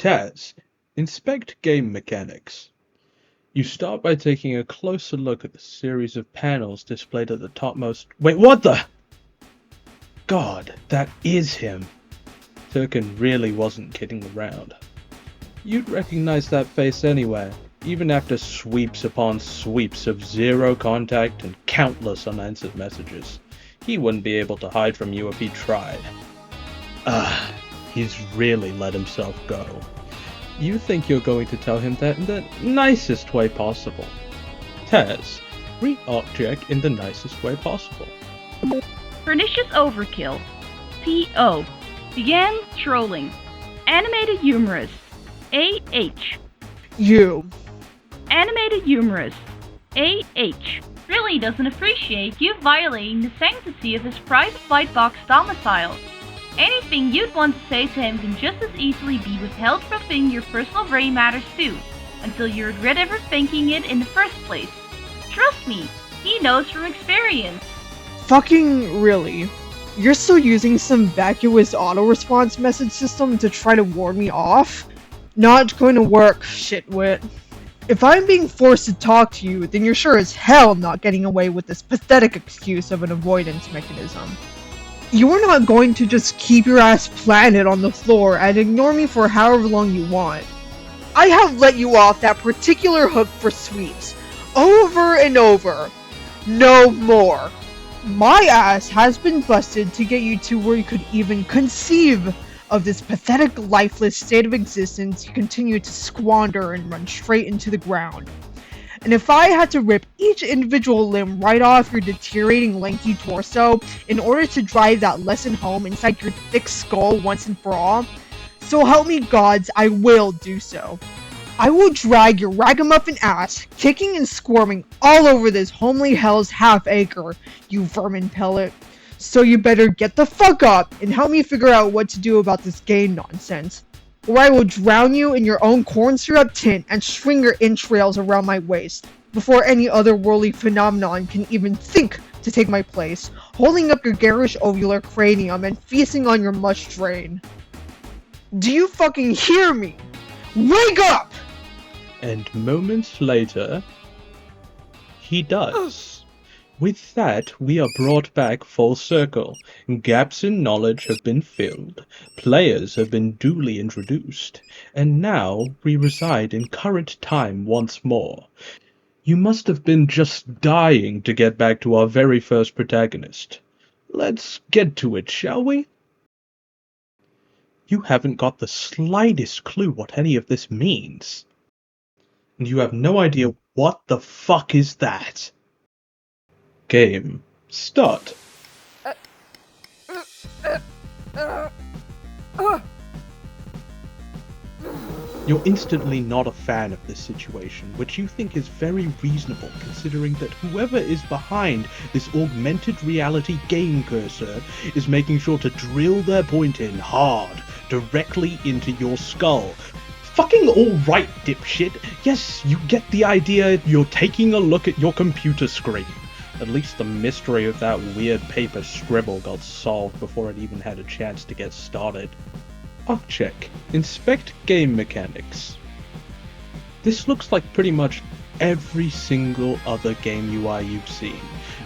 Taz, inspect game mechanics. You start by taking a closer look at the series of panels displayed at the topmost. Wait, what the? God, that is him. Turkin really wasn't kidding around. You'd recognize that face anywhere, even after sweeps upon sweeps of zero contact and countless unanswered messages. He wouldn't be able to hide from you if he tried. He's really let himself go. You think you're going to tell him that in the nicest way possible. Taz, read Arcjec in the nicest way possible. Pernicious overkill. P.O. Began trolling. Animated humorous. A.H. You. Animated humorous. A.H. Really doesn't appreciate you violating the sanctity of his private white box domicile. Anything you'd want to say to him can just as easily be withheld from thinking your personal gray matters too, until you regret ever thinking it in the first place. Trust me, he knows from experience. Fucking really? You're still using some vacuous auto-response message system to try to ward me off? Not going to work, shitwit. If I'm being forced to talk to you, then you're sure as hell not getting away with this pathetic excuse of an avoidance mechanism. You are not going to just keep your ass planted on the floor and ignore me for however long you want. I have let you off that particular hook for sweeps, over and over. No more. My ass has been busted to get you to where you could even conceive of this pathetic, lifeless state of existence you continue to squander and run straight into the ground. And if I had to rip each individual limb right off your deteriorating lanky torso in order to drive that lesson home inside your thick skull once and for all, so help me gods, I will do so. I will drag your ragamuffin ass, kicking and squirming all over this homely hell's half-acre, you vermin pellet. So you better get the fuck up and help me figure out what to do about this gay nonsense. Or I will drown you in your own corn syrup tint and string your entrails around my waist, before any otherworldly phenomenon can even think to take my place, holding up your garish ovular cranium and feasting on your mush drain. Do you fucking hear me? Wake up! And moments later, he does. With that, we are brought back full circle. Gaps in knowledge have been filled, players have been duly introduced, and now we reside in current time once more. You must have been just dying to get back to our very first protagonist. Let's get to it, shall we? You haven't got the slightest clue what any of this means. And you have no idea what the fuck is that. Game start. You're instantly not a fan of this situation, which you think is very reasonable considering that whoever is behind this augmented reality game cursor is making sure to drill their point in hard, directly into your skull. Fucking alright, dipshit. Yes, you get the idea, you're taking a look at your computer screen. At least the mystery of that weird paper scribble got solved before it even had a chance to get started. Arcjec, inspect game mechanics. This looks like pretty much every single other game UI you've seen,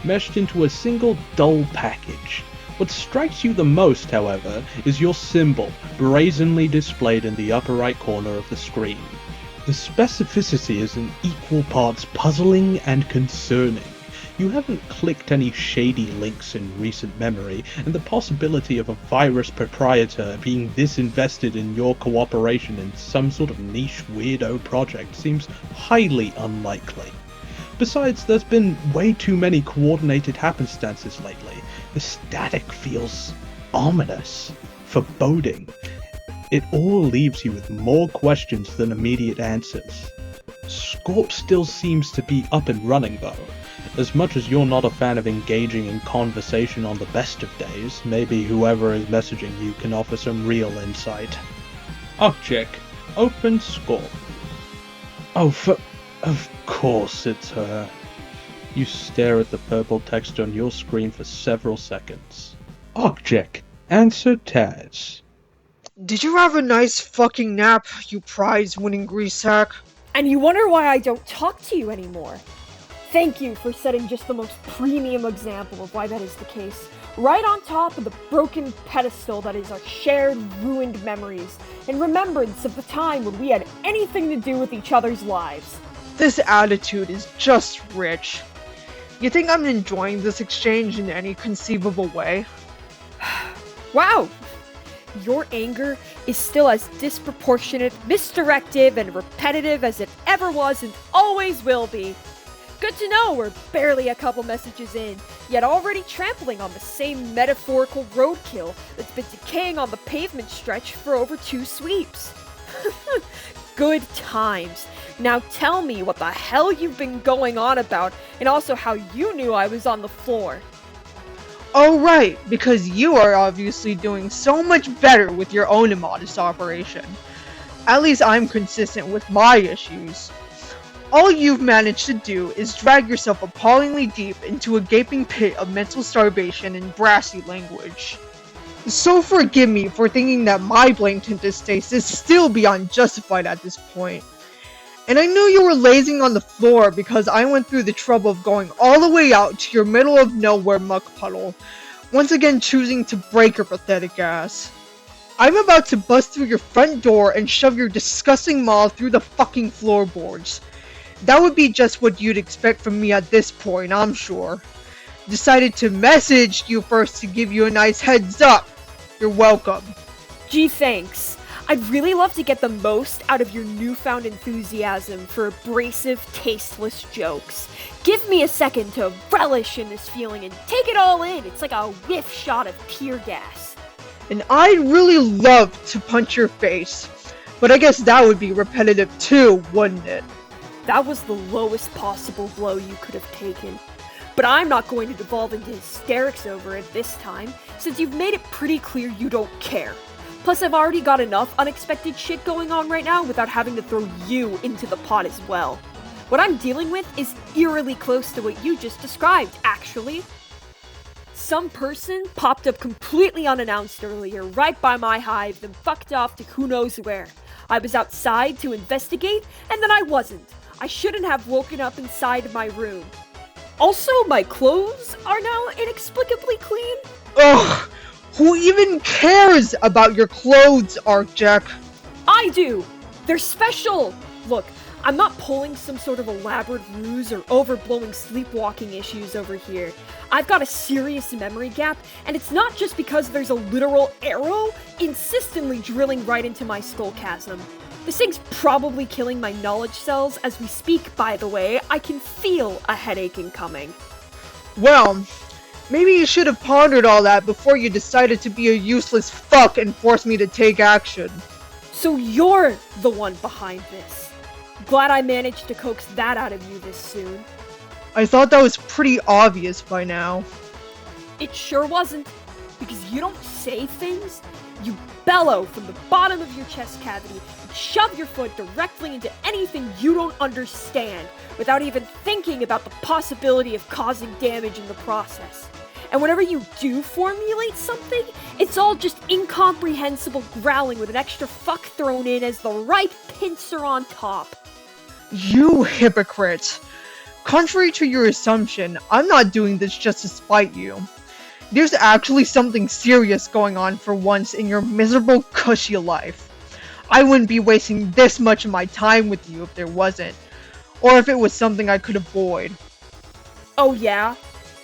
meshed into a single dull package. What strikes you the most, however, is your symbol, brazenly displayed in the upper right corner of the screen. The specificity is in equal parts puzzling and concerning. You haven't clicked any shady links in recent memory, and the possibility of a virus proprietor being this invested in your cooperation in some sort of niche weirdo project seems highly unlikely. Besides, there's been way too many coordinated happenstances lately. The static feels ominous, foreboding. It all leaves you with more questions than immediate answers. Skorpe still seems to be up and running though. As much as you're not a fan of engaging in conversation on the best of days, maybe whoever is messaging you can offer some real insight. Arcjec, open Skorpe. Oh, of course it's her. You stare at the purple text on your screen for several seconds. Arcjec, answer Taz. Did you have a nice fucking nap, you prize-winning grease sack? And you wonder why I don't talk to you anymore. Thank you for setting just the most premium example of why that is the case. Right on top of the broken pedestal that is our shared, ruined memories, in remembrance of the time when we had anything to do with each other's lives. This attitude is just rich. You think I'm enjoying this exchange in any conceivable way? Wow! Your anger is still as disproportionate, misdirective, and repetitive as it ever was and always will be. Good to know we're barely a couple messages in, yet already trampling on the same metaphorical roadkill that's been decaying on the pavement stretch for over 2 sweeps. Good times. Now tell me what the hell you've been going on about, and also how you knew I was on the floor. Oh right, because you are obviously doing so much better with your own immodest operation. At least I'm consistent with my issues. All you've managed to do is drag yourself appallingly deep into a gaping pit of mental starvation and brassy language. So forgive me for thinking that my blatant distaste is still beyond justified at this point. And I knew you were lazing on the floor because I went through the trouble of going all the way out to your middle of nowhere muck puddle, once again choosing to break your pathetic ass. I'm about to bust through your front door and shove your disgusting maw through the fucking floorboards. That would be just what you'd expect from me at this point, I'm sure. Decided to message you first to give you a nice heads up. You're welcome. Gee, thanks. I'd really love to get the most out of your newfound enthusiasm for abrasive, tasteless jokes. Give me a second to relish in this feeling and take it all in. It's like a whiff shot of tear gas. And I'd really love to punch your face. But I guess that would be repetitive too, wouldn't it? That was the lowest possible blow you could have taken. But I'm not going to devolve into hysterics over it this time, since you've made it pretty clear you don't care. Plus, I've already got enough unexpected shit going on right now without having to throw you into the pot as well. What I'm dealing with is eerily close to what you just described, actually. Some person popped up completely unannounced earlier, right by my hive, then fucked off to who knows where. I was outside to investigate, and then I wasn't. I shouldn't have woken up inside my room. Also, my clothes are now inexplicably clean. Ugh! Who even cares about your clothes, Arcjec? I do! They're special! Look, I'm not pulling some sort of elaborate ruse or overblowing sleepwalking issues over here. I've got a serious memory gap, and it's not just because there's a literal arrow insistently drilling right into my skull chasm. This thing's probably killing my knowledge cells as we speak, by the way. I can feel a headache incoming. Well, maybe you should have pondered all that before you decided to be a useless fuck and force me to take action. So you're the one behind this. Glad I managed to coax that out of you this soon. I thought that was pretty obvious by now. It sure wasn't, because you don't say things, you bellow from the bottom of your chest cavity and shove your foot directly into anything you don't understand without even thinking about the possibility of causing damage in the process. And whenever you do formulate something, it's all just incomprehensible growling with an extra fuck thrown in as the right pincer on top. You hypocrite! Contrary to your assumption, I'm not doing this just to spite you. There's actually something serious going on for once in your miserable, cushy life. I wouldn't be wasting this much of my time with you if there wasn't, or if it was something I could avoid. Oh yeah?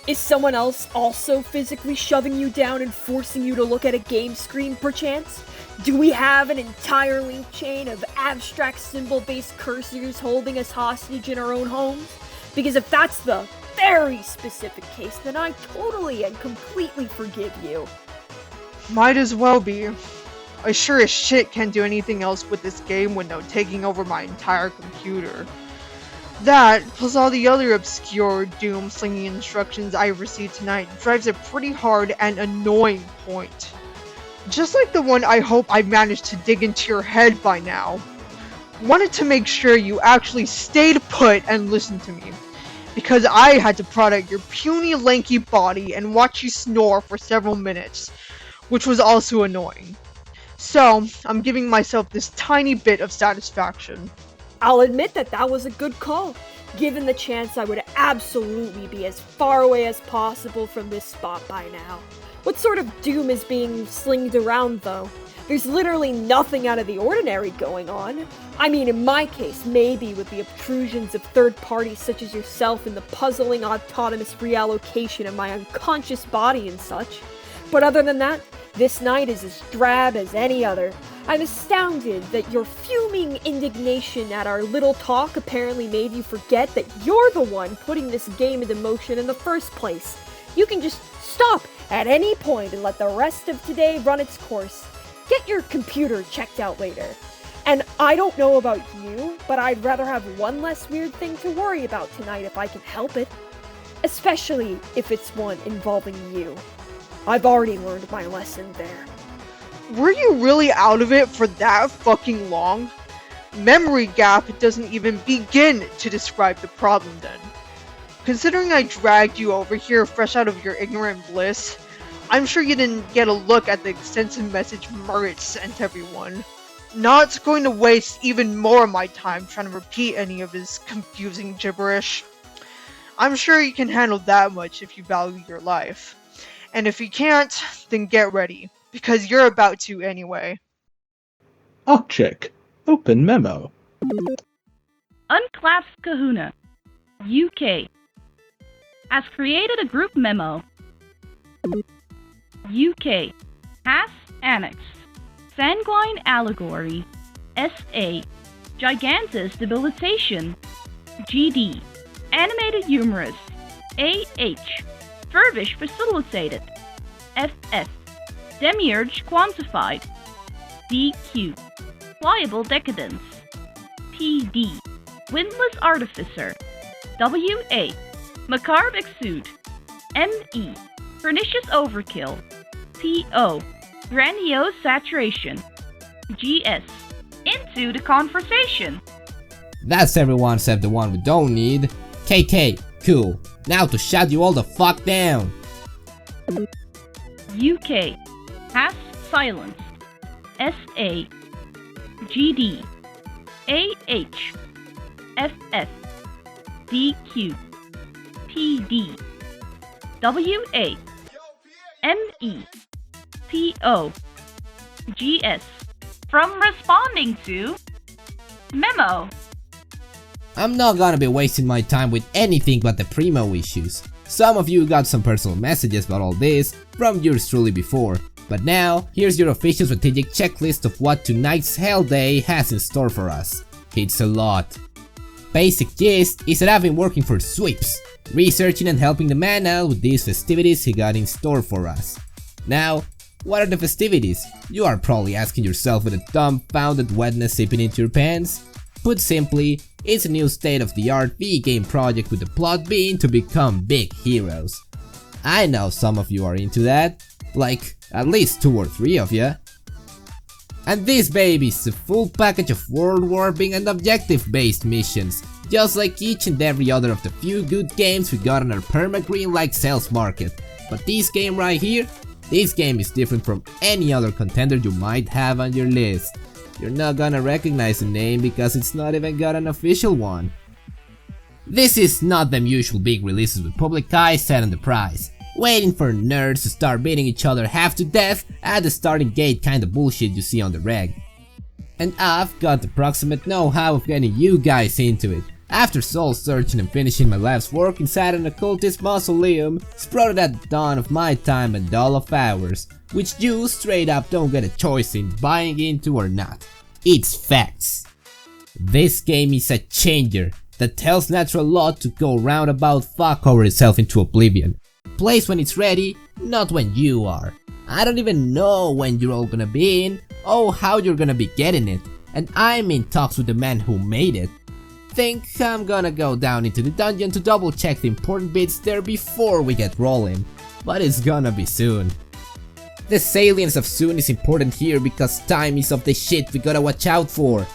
Is someone else also physically shoving you down and forcing you to look at a game screen, perchance? Do we have an entire link chain of abstract symbol-based cursors holding us hostage in our own homes? Because if that's the very specific case, then I totally and completely forgive you. Might as well be. I sure as shit can't do anything else with this game window taking over my entire computer. That, plus all the other obscure doom-slinging instructions I received tonight, drives a pretty hard and annoying point. Just like the one I hope I managed to dig into your head by now. Wanted to make sure you actually stayed put and listened to me. Because I had to prod out your puny, lanky body and watch you snore for several minutes, which was also annoying. So, I'm giving myself this tiny bit of satisfaction. I'll admit that that was a good call. Given the chance, I would absolutely be as far away as possible from this spot by now. What sort of doom is being slinged around, though? There's literally nothing out of the ordinary going on. I mean, in my case, maybe with the obtrusions of third parties such as yourself and the puzzling autonomous reallocation of my unconscious body and such. But other than that, this night is as drab as any other. I'm astounded that your fuming indignation at our little talk apparently made you forget that you're the one putting this game into motion in the first place. You can just stop at any point and let the rest of today run its course. Get your computer checked out later. And I don't know about you, but I'd rather have one less weird thing to worry about tonight if I can help it. Especially if it's one involving you. I've already learned my lesson there. Were you really out of it for that fucking long? Memory gap doesn't even begin to describe the problem then. Considering I dragged you over here fresh out of your ignorant bliss, I'm sure you didn't get a look at the extensive message Murray sent everyone. Not going to waste even more of my time trying to repeat any of his confusing gibberish. I'm sure you can handle that much if you value your life. And if you can't, then get ready, because you're about to anyway. Arcjec, open memo. Unclassed Kahuna, UK, has created a group memo. UK has annexed Sanguine Allegory, SA, Gigantus Debilitation, GD, Animated Humorous, AH, Flyfish Facilitated, FF, Demiurge Quantified, DQ, Pliable Decadence, PD, Windless Artificer, WA, Macabre Exude, ME, Pernicious Overkill, PO, Grandiose Saturation, GS, Into the Confrontation. That's everyone except the one we don't need. KK, cool. Now to shut you all the fuck down. UK has silenced SA, GD, AH, FF, DQ, PD, WA, ME, PO, GS from responding to memo. I'm not gonna be wasting my time with anything but the primo issues. Some of you got some personal messages about all this from yours truly before, but now here's your official strategic checklist of what tonight's Hell Day has in store for us. It's a lot. Basic gist is that I've been working for Sweeps, researching and helping the man out with these festivities he got in store for us. Now, what are the festivities? You are probably asking yourself with a dumbfounded wetness seeping into your pants. Put simply, it's a new state-of-the-art V-game project with the plot being to become big heroes. I know some of you are into that, like at least 2 or 3 of you. And this baby is a full package of world warping and objective-based missions, just like each and every other of the few good games we got on our perma-green-like sales market. But this game right here, this game is different from any other contender you might have on your list. You're not gonna recognize the name because it's not even got an official one. This is not them usual big releases with public eyes set on the prize, waiting for nerds to start beating each other half to death at the starting gate kinda bullshit you see on the reg. And I've got the proximate know-how of getting you guys into it. After soul searching and finishing my life's work inside an occultist mausoleum, sprouted at the dawn of my time and all of ours, which you straight up don't get a choice in buying into or not. It's facts. This game is a changer that tells natural law to go roundabout fuck over itself into oblivion. Plays when it's ready, not when you are. I don't even know when you're all gonna be in, or how you're gonna be getting it, and I'm in talks with the man who made it. Think I'm gonna go down into the dungeon to double check the important bits there before we get rolling, but it's gonna be soon. The salience of soon is important here because time is of the shit we gotta watch out for.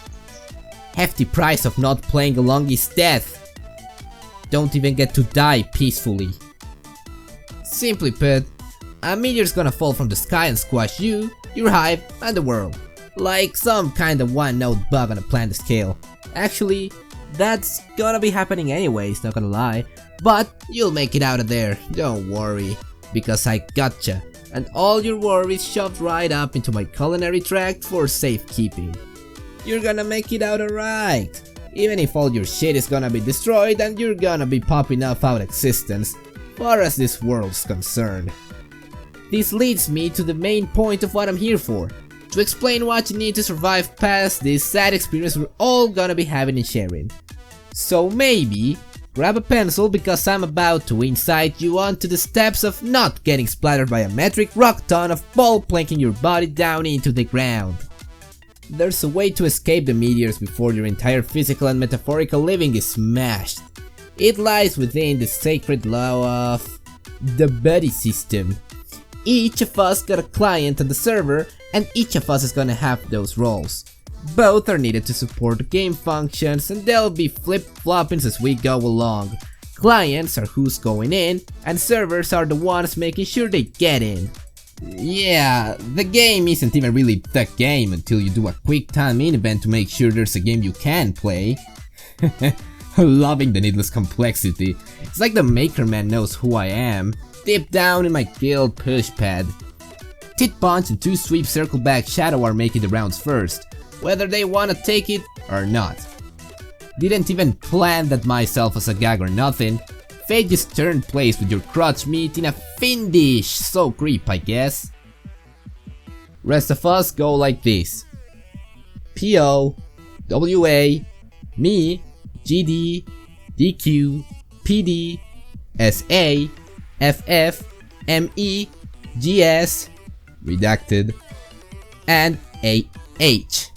Hefty price of not playing along is death. Don't even get to die peacefully. Simply put, a meteor's gonna fall from the sky and squash you, your hive, and the world. Like some kind of one-note bug on a planet scale. Actually, that's gonna be happening anyways, not gonna lie. But you'll make it out of there, don't worry. Because I gotcha. And all your worries shoved right up into my culinary tract for safekeeping. You're gonna make it out alright. Even if all your shit is gonna be destroyed and you're gonna be popping off out of existence, far as this world's concerned. This leads me to the main point of what I'm here for. To explain what you need to survive past this sad experience we're all gonna be having and sharing. So maybe, grab a pencil because I'm about to incite you onto the steps of not getting splattered by a metric rock ton of ball planking your body down into the ground. There's a way to escape the meteors before your entire physical and metaphorical living is smashed. It lies within the sacred law of the buddy system. Each of us got a client on the server, and each of us is gonna have those roles. Both are needed to support the game functions, and they'll be flip-flopping as we go along. Clients are who's going in, and servers are the ones making sure they get in. Yeah, the game isn't even really the game until you do a quick time event to make sure there's a game you can play. Loving the needless complexity. It's like the maker man knows who I am. Deep down in my guild pushpad. Tit Punch and 2 Sweep Circle Back Shadow are making the rounds first, whether they wanna take it or not. Didn't even plan that myself as a gag or nothing. Fate just turned place with your crotch meat in a fiendish so creep, I guess. Rest of us go like this. PO, WA, me, GD, DQ, PD, SA, FF, ME, GS, redacted, and AH.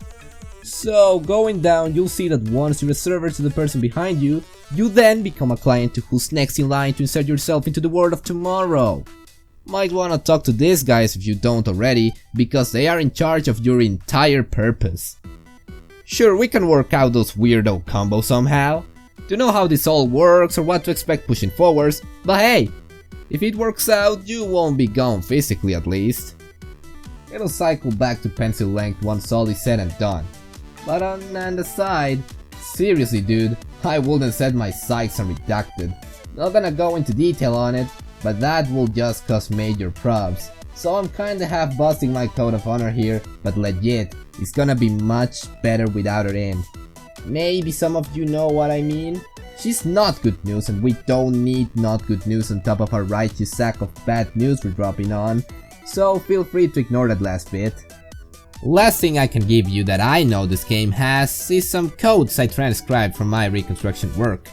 So going down, you'll see that once you're a server to the person behind you, you then become a client to who's next in line to insert yourself into the world of tomorrow. Might wanna talk to these guys if you don't already, because they are in charge of your entire purpose. Sure, we can work out those weirdo combos somehow, to know how this all works or what to expect pushing forwards, but hey, if it works out, you won't be gone physically at least. It'll cycle back to pencil length once all is said and done. But on the aside, seriously dude, I wouldn't set my sights on redacted. Not gonna go into detail on it, but that will just cause major probs. So I'm kinda half busting my code of honor here, but legit, it's gonna be much better without her in. Maybe some of you know what I mean? She's not good news and we don't need not good news on top of our righteous sack of bad news we're dropping on. So feel free to ignore that last bit. Last thing I can give you that I know this game has is some codes I transcribed from my reconstruction work.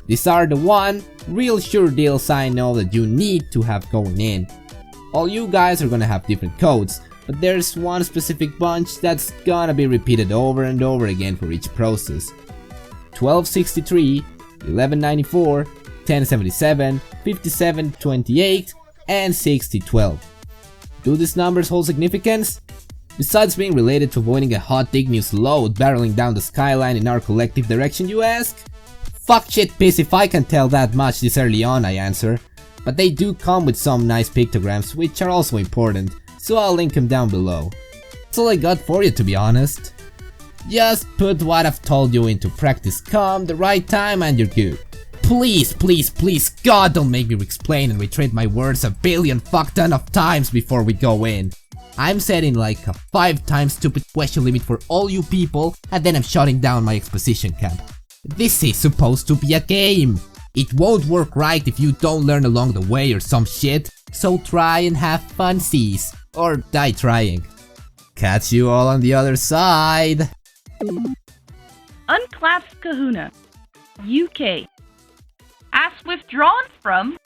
These are the one real sure deals I know that you need to have going in. All you guys are gonna have different codes, but there's one specific bunch that's gonna be repeated over and over again for each process. 1263, 1194, 1077, 5728, and 6012. Do these numbers hold significance? Besides being related to avoiding a hot igneous load barreling down the skyline in our collective direction, you ask? Fuck shit piss if I can tell that much this early on, I answer. But they do come with some nice pictograms which are also important, so I'll link them down below. That's all I got for you, to be honest. Just put what I've told you into practice come the right time and you're good. Please, please, please, God, don't make me explain and retrace my words a billion fuck ton of times before we go in. I'm setting like a 5 times stupid question limit for all you people, and then I'm shutting down my exposition cap. This is supposed to be a game. It won't work right if you don't learn along the way or some shit, so try and have fun, sis, or die trying. Catch you all on the other side. Unclasped Kahuna, UK. As withdrawn from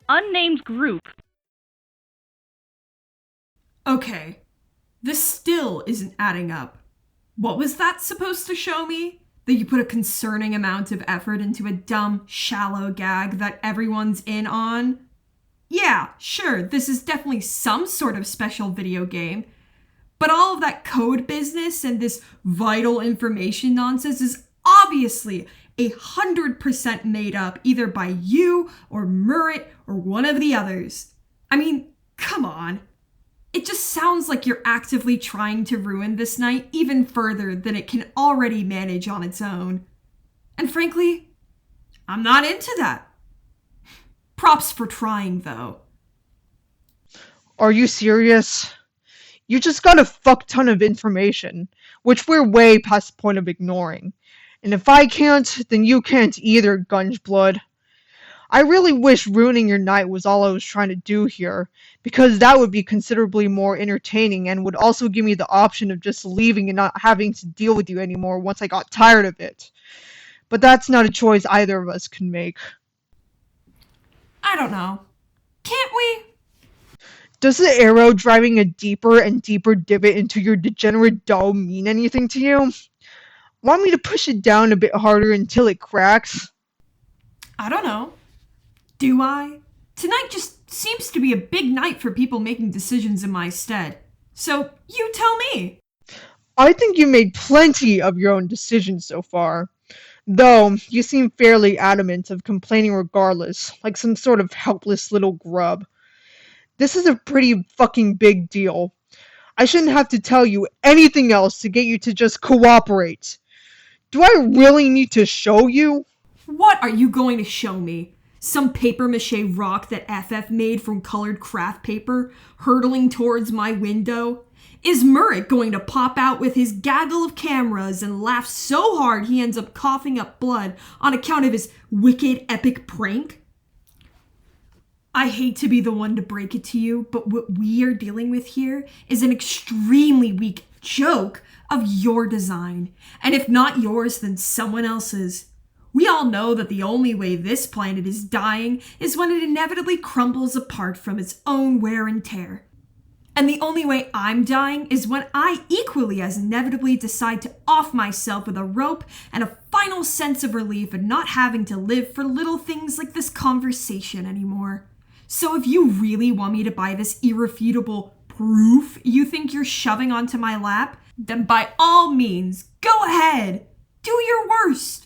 unnamed group. Okay, this still isn't adding up. What was that supposed to show me? That you put a concerning amount of effort into a dumb, shallow gag that everyone's in on? Yeah, sure, this is definitely some sort of special video game, but all of that code business and this vital information nonsense is obviously 100% made up either by you or Murit or one of the others. I mean, come on. It just sounds like you're actively trying to ruin this night even further than it can already manage on its own. And frankly, I'm not into that. Props for trying, though. Are you serious? You just got a fuck ton of information, which we're way past the point of ignoring. And if I can't, then you can't either, Gungeblood. I really wish ruining your night was all I was trying to do here, because that would be considerably more entertaining and would also give me the option of just leaving and not having to deal with you anymore once I got tired of it. But that's not a choice either of us can make. I don't know. Can't we? Does the arrow driving a deeper and deeper divot into your degenerate dome mean anything to you? Want me to push it down a bit harder until it cracks? I don't know. Do I? Tonight just seems to be a big night for people making decisions in my stead. So, you tell me. I think you made plenty of your own decisions so far. Though, you seem fairly adamant of complaining regardless, like some sort of helpless little grub. This is a pretty fucking big deal. I shouldn't have to tell you anything else to get you to just cooperate. Do I really need to show you? What are you going to show me? Some papier-mâché rock that FF made from colored craft paper hurtling towards my window? Is Murrick going to pop out with his gaggle of cameras and laugh so hard he ends up coughing up blood on account of his wicked epic prank? I hate to be the one to break it to you, but what we are dealing with here is an extremely weak joke of your design. And if not yours, then someone else's. We all know that the only way this planet is dying is when it inevitably crumbles apart from its own wear and tear. And the only way I'm dying is when I equally as inevitably decide to off myself with a rope and a final sense of relief at not having to live for little things like this conversation anymore. So if you really want me to buy this irrefutable proof you think you're shoving onto my lap, then by all means, go ahead. Do your worst.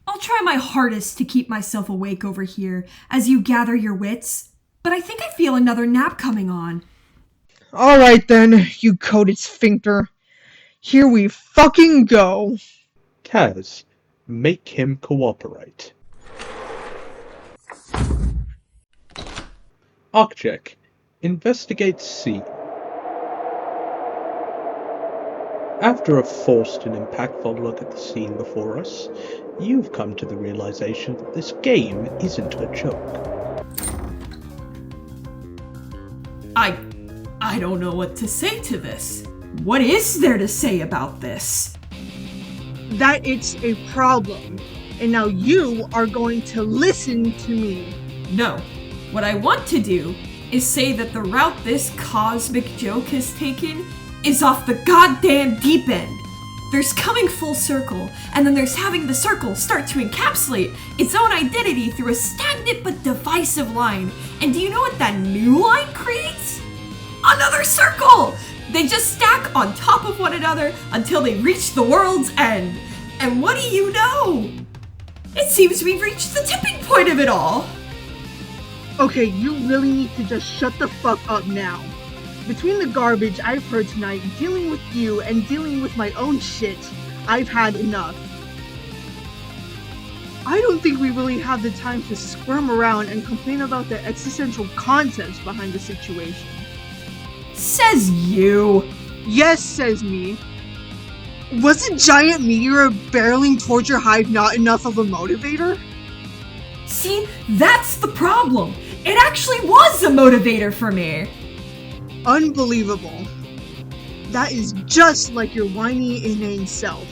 I'll try my hardest to keep myself awake over here as you gather your wits, but I think I feel another nap coming on. Alright then, you coated sphincter. Here we fucking go. Taz, make him cooperate. Arcjec, investigate C. After a forced and impactful look at the scene before us, you've come to the realization that this game isn't a joke. I don't know what to say to this. What is there to say about this? That it's a problem, and now you are going to listen to me. No. What I want to do is say that the route this cosmic joke has taken is off the goddamn deep end. There's coming full circle, and then there's having the circle start to encapsulate its own identity through a stagnant but divisive line. And do you know what that new line creates? Another circle! They just stack on top of one another until they reach the world's end. And what do you know? It seems we've reached the tipping point of it all. Okay, you really need to just shut the fuck up now. Between the garbage I've heard tonight, dealing with you, and dealing with my own shit, I've had enough. I don't think we really have the time to squirm around and complain about the existential concepts behind the situation. Says you. Yes, says me. Was a giant meteor barreling towards your hive not enough of a motivator? See, that's the problem. It actually was a motivator for me. Unbelievable. That is just like your whiny, inane self.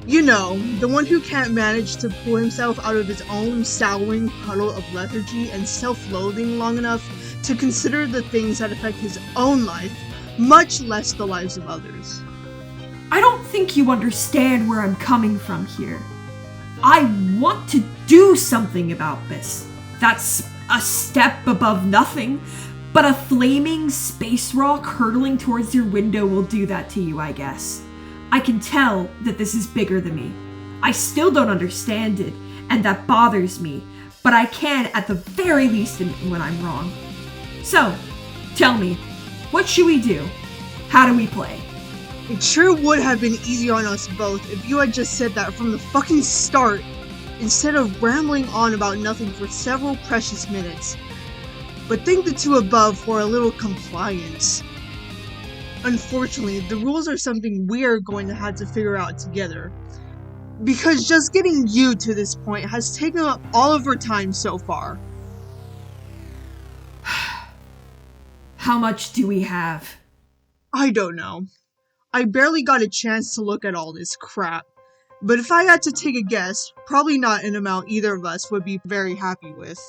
You know, the one who can't manage to pull himself out of his own souring puddle of lethargy and self-loathing long enough to consider the things that affect his own life, much less the lives of others. I don't think you understand where I'm coming from here. I want to do something about this. That's a step above nothing, but a flaming space rock hurtling towards your window will do that to you, I guess. I can tell that this is bigger than me. I still don't understand it, and that bothers me, but I can at the very least admit when I'm wrong. So, tell me, What should we do? How do we play? It sure would have been easy on us both if you had just said that from the fucking start, instead of rambling on about nothing for several precious minutes. But thank the two above for a little compliance. Unfortunately, the rules are something we are going to have to figure out together. Because just getting you to this point has taken up all of our time so far. How much do we have? I don't know. I barely got a chance to look at all this crap. But if I had to take a guess, probably not an amount either of us would be very happy with.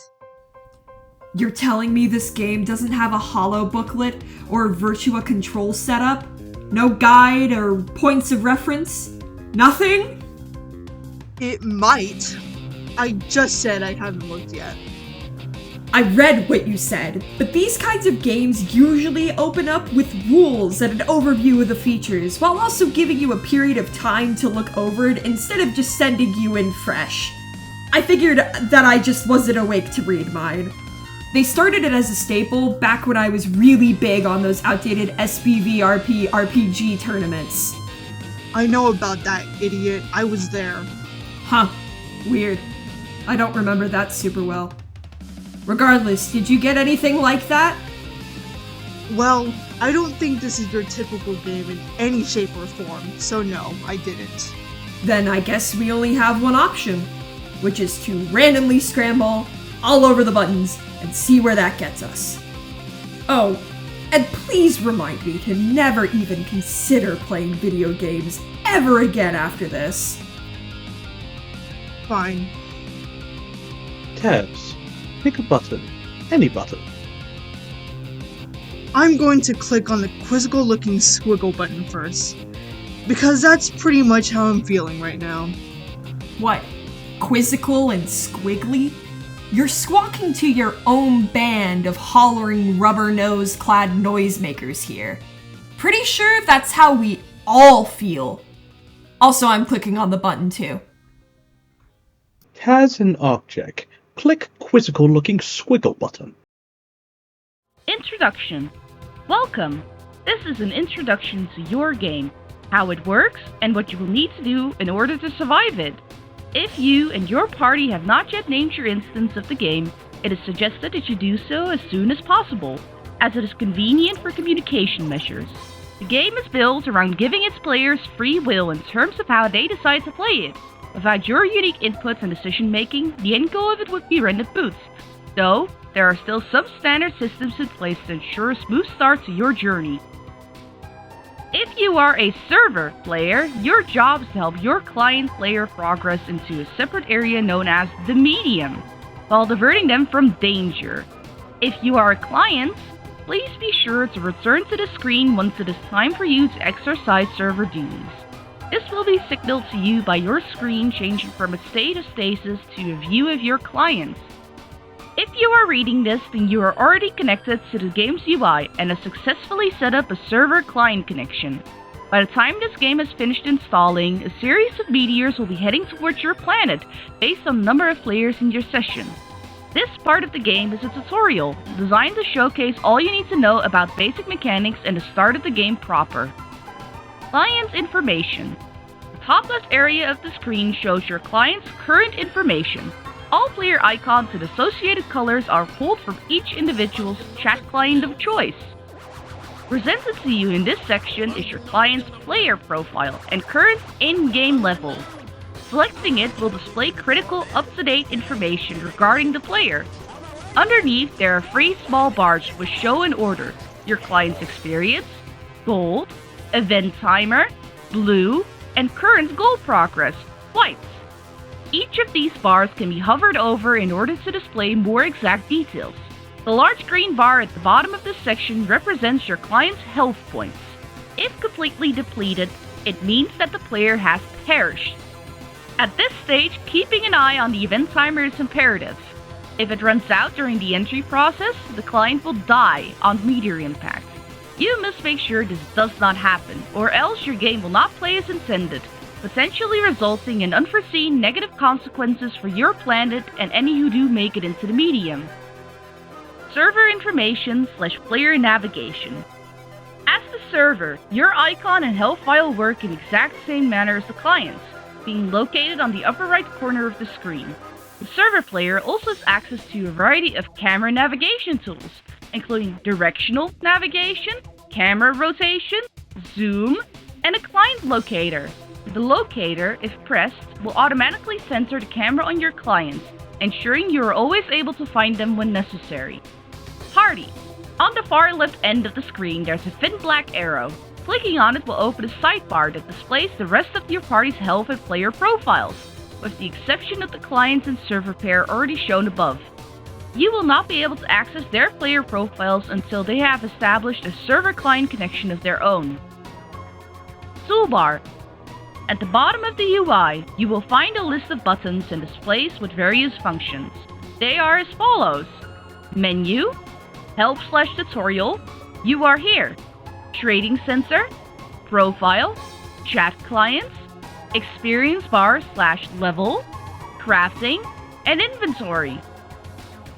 You're telling me this game doesn't have a holo booklet or a Virtua control setup? No guide or points of reference? Nothing? It might. I just said I haven't looked yet. I read what you said, but these kinds of games usually open up with rules and an overview of the features, while also giving you a period of time to look over it instead of just sending you in fresh. I figured that I just wasn't awake to read mine. They started it as a staple back when I was really big on those outdated SBVRP RPG tournaments. I know about that, idiot. I was there. Huh. Weird. I don't remember that super well. Regardless, did you get anything like that? Well, I don't think this is your typical game in any shape or form, so no, I didn't. Then I guess we only have one option, which is to randomly scramble all over the buttons and see where that gets us. Oh, and please remind me to never even consider playing video games ever again after this. Fine. Tabs. Pick a button. Any button. I'm going to click on the quizzical looking squiggle button first, because that's pretty much how I'm feeling right now. What? Quizzical and squiggly? You're squawking to your own band of hollering rubber-nose-clad noisemakers here. Pretty sure that's how we all feel. Also, I'm clicking on the button too. Taz and Arcjec. Click quizzical looking squiggle button. Introduction. Welcome. This is an introduction to your game, how it works, and what you will need to do in order to survive it. If you and your party have not yet named your instance of the game, it is suggested that you do so as soon as possible, as it is convenient for communication measures. The game is built around giving its players free will in terms of how they decide to play it. Without your unique input and decision making, the end goal of it would be rendered boots. Though, there are still some standard systems in place to ensure a smooth start to your journey. If you are a server player, your job is to help your client player progress into a separate area known as the medium, while diverting them from danger. If you are a client, please be sure to return to the screen once it is time for you to exercise server duties. This will be signaled to you by your screen changing from a state of stasis to a view of your client. If you are reading this, then you are already connected to the game's UI and have successfully set up a server-client connection. By the time this game is finished installing, a series of meteors will be heading towards your planet based on the number of players in your session. This part of the game is a tutorial, designed to showcase all you need to know about basic mechanics and the start of the game proper. Client information. The top left area of the screen shows your client's current information. All player icons and associated colors are pulled from each individual's chat client of choice. Presented to you in this section is your client's player profile and current in-game level. Selecting it will display critical up-to-date information regarding the player. Underneath, there are 3 small bars which show in order your client's experience, gold, event timer, blue, and current goal progress, white. Each of these bars can be hovered over in order to display more exact details. The large green bar at the bottom of this section represents your client's health points. If completely depleted, it means that the player has perished. At this stage, keeping an eye on the event timer is imperative. If it runs out during the entry process, the client will die on meteor impact. You must make sure this does not happen, or else your game will not play as intended, potentially resulting in unforeseen negative consequences for your planet and any who do make it into the medium. Server information / player navigation. server, your icon and help file work in the exact same manner as the client's, being located on the upper right corner of the screen. The server player also has access to a variety of camera navigation tools, including directional navigation, camera rotation, zoom, and a client locator. The locator, if pressed, will automatically center the camera on your clients, ensuring you are always able to find them when necessary. Party. On the far left end of the screen, there's a thin black arrow. Clicking on it will open a sidebar that displays the rest of your party's health and player profiles, with the exception of the clients and server pair already shown above. You will not be able to access their player profiles until they have established a server-client connection of their own. Toolbar. At the bottom of the UI, you will find a list of buttons and displays with various functions. They are as follows: Menu, Help/Tutorial, You Are Here, Trading Sensor, Profile, Chat Clients, Experience Bar/Level, Crafting, and Inventory.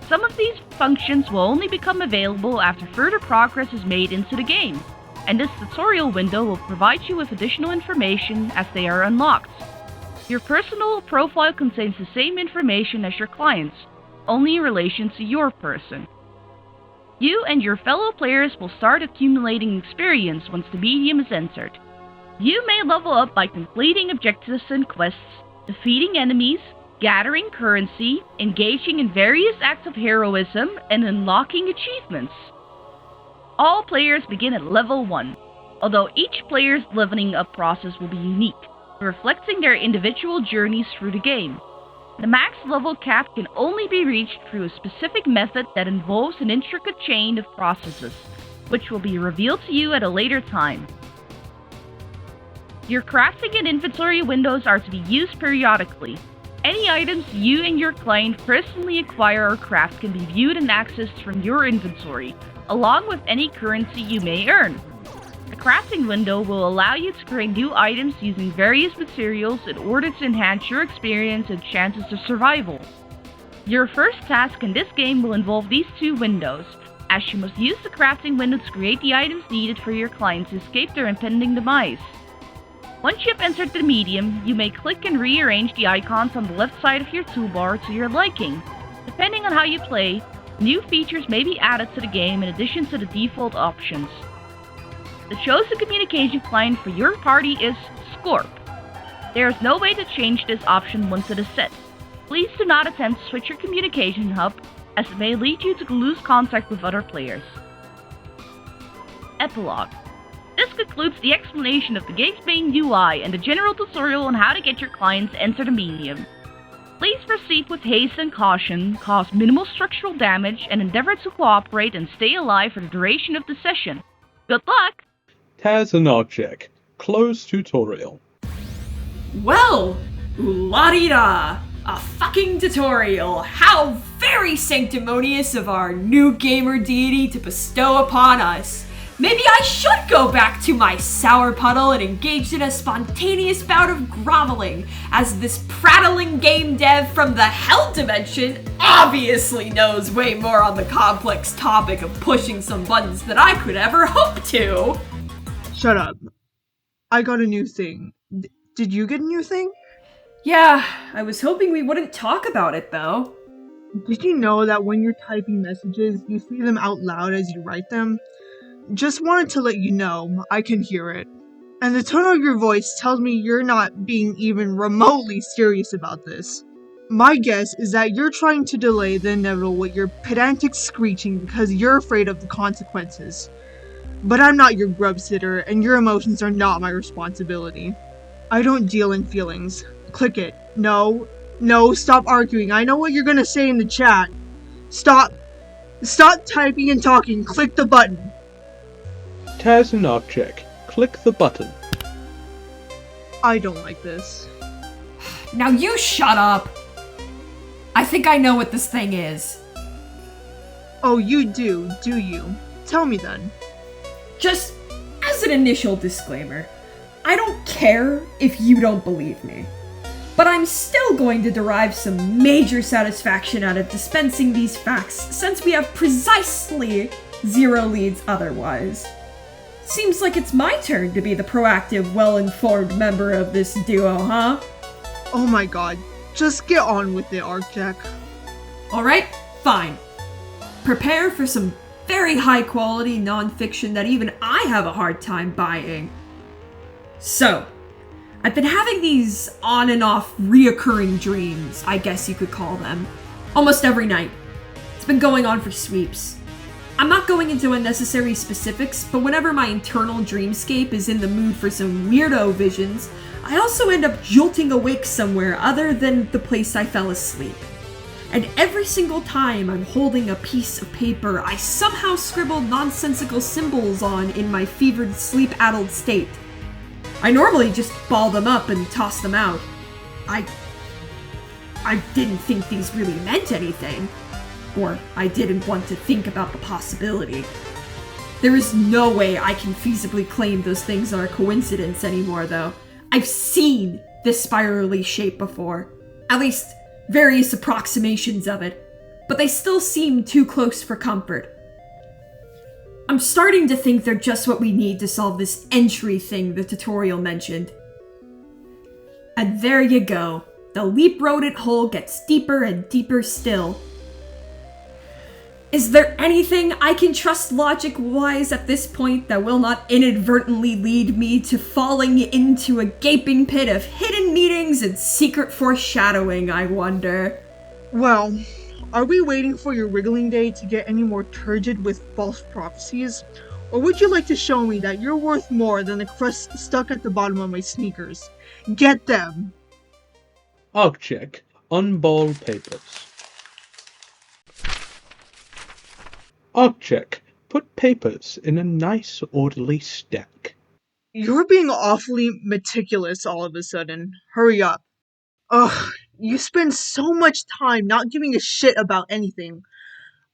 Some of these functions will only become available after further progress is made into the game, and this tutorial window will provide you with additional information as they are unlocked. Your personal profile contains the same information as your client's, only in relation to your person. You and your fellow players will start accumulating experience once the medium is entered. You may level up by completing objectives and quests, defeating enemies, gathering currency, engaging in various acts of heroism, and unlocking achievements. All players begin at level 1, although each player's leveling up process will be unique, reflecting their individual journeys through the game. The max level cap can only be reached through a specific method that involves an intricate chain of processes, which will be revealed to you at a later time. Your crafting and inventory windows are to be used periodically. Any items you and your client personally acquire or craft can be viewed and accessed from your inventory, along with any currency you may earn. The crafting window will allow you to create new items using various materials in order to enhance your experience and chances of survival. Your first task in this game will involve these two windows, as you must use the crafting window to create the items needed for your client to escape their impending demise. Once you have entered the medium, you may click and rearrange the icons on the left side of your toolbar to your liking. Depending on how you play, new features may be added to the game in addition to the default options. The chosen communication client for your party is Skorpe. There is no way to change this option once it is set. Please do not attempt to switch your communication hub, as it may lead you to lose contact with other players. Epilogue. This concludes the explanation of the game's main UI and the general tutorial on how to get your clients to enter the medium. Please proceed with haste and caution, cause minimal structural damage, and endeavor to cooperate and stay alive for the duration of the session. Good luck! Taz and Arcjec. Close tutorial. Well, la-di-da! A fucking tutorial! How very sanctimonious of our new gamer deity to bestow upon us! Maybe I should go back to my sour puddle and engage in a spontaneous bout of groveling, as this prattling game dev from the Hell Dimension obviously knows way more on the complex topic of pushing some buttons than I could ever hope to! Shut up. I got a new thing. Did you get a new thing? Yeah, I was hoping we wouldn't talk about it though. Did you know that when you're typing messages, you say them out loud as you write them? Just wanted to let you know, I can hear it. And the tone of your voice tells me you're not being even remotely serious about this. My guess is that you're trying to delay the inevitable with your pedantic screeching because you're afraid of the consequences. But I'm not your grub sitter, and your emotions are not my responsibility. I don't deal in feelings. Click it. No, stop arguing. I know what you're gonna say in the chat. Stop typing and talking. Click the button. Taz and Arcjec. Click the button. I don't like this. Now you shut up! I think I know what this thing is. Oh, you do you? Tell me then. Just as an initial disclaimer, I don't care if you don't believe me. But I'm still going to derive some major satisfaction out of dispensing these facts since we have precisely 0 leads otherwise. Seems like it's my turn to be the proactive, well-informed member of this duo, huh? Oh my god, just get on with it, Arcjec. Alright, fine. Prepare for some very high-quality non-fiction that even I have a hard time buying. So, I've been having these on and off reoccurring dreams, I guess you could call them, almost every night. It's been going on for sweeps. I'm not going into unnecessary specifics, but whenever my internal dreamscape is in the mood for some weirdo visions, I also end up jolting awake somewhere other than the place I fell asleep. And every single time I'm holding a piece of paper I somehow scribbled nonsensical symbols on in my fevered sleep-addled state. I normally just ball them up and toss them out. I didn't think these really meant anything. Or I didn't want to think about the possibility. There is no way I can feasibly claim those things are a coincidence anymore, though. I've seen this spirally shape before. At least, various approximations of it. But they still seem too close for comfort. I'm starting to think they're just what we need to solve this entry thing the tutorial mentioned. And there you go. The leap rodent hole gets deeper and deeper still. Is there anything I can trust logic-wise at this point that will not inadvertently lead me to falling into a gaping pit of hidden meanings and secret foreshadowing, I wonder? Well, are we waiting for your wriggling day to get any more turgid with false prophecies? Or would you like to show me that you're worth more than the crust stuck at the bottom of my sneakers? Get them! Arcjec, unball papers. Arcjec, put papers in a nice orderly stack. You're being awfully meticulous all of a sudden. Hurry up. Ugh, you spend so much time not giving a shit about anything.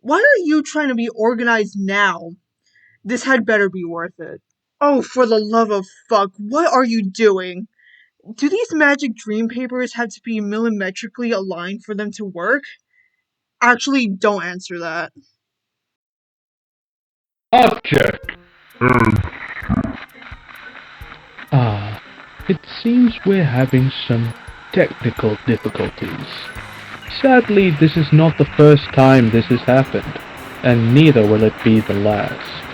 Why are you trying to be organized now? This had better be worth it. Oh, for the love of fuck, what are you doing? Do these magic dream papers have to be millimetrically aligned for them to work? Actually, don't answer that. Arcjec. It seems we're having some technical difficulties. Sadly, this is not the first time this has happened, and neither will it be the last.